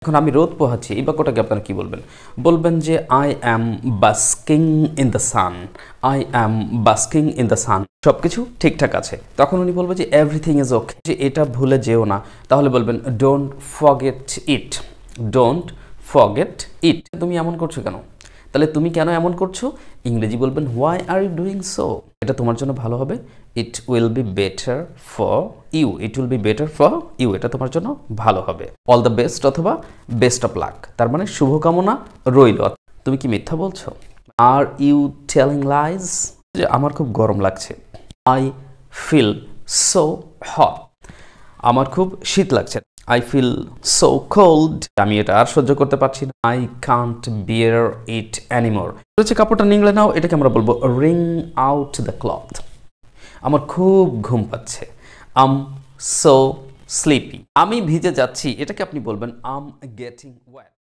এখন আমি রোদ পোহাচ্ছি, এই বাক্যটাকে আপনারা কি বলবেন? বলবেন যে I am basking in the sun. I am basking in the sun. সব কিছু ঠিকঠাক আছে। তখন উনি বলবে যে এভরিথিং ইজ ওকে, যে এটা ভুলে যেও না। তাহলে বলবেন don't forget it. Don't forget it. তুমি এমন করছো কেন? তাহলে তুমি কেন এমন করছো? ইংরেজি বলবেন why are you doing so. এটা তোমার জন্য ভালো হবে। It will be better for you. It will be better for you. এটা তোমার জন্য ভালো হবে। অল দ্য বেস্ট অথবা বেস্ট অফ লাক, তার মানে শুভকামনা রইল। তুমি কি মিথ্যা বলছো? Are you telling lies. যে আমার খুব গরম লাগছে। I feel so hot. আমার খুব শীত লাগছে। I feel so cold. আমি এটা আর সহ্য করতে পারছি না। I can't bear it anymore. হচ্ছে কাপড়টা নিংড়ে নাও, এটাকে আমরা বলবো রিং আউট দ্য ক্লথ। আমার খুব ঘুম পাচ্ছে। আম সো স্লিপি। আমি ভিজে যাচ্ছি, এটাকে আপনি বলবেন আম গেটিং ওয়েট।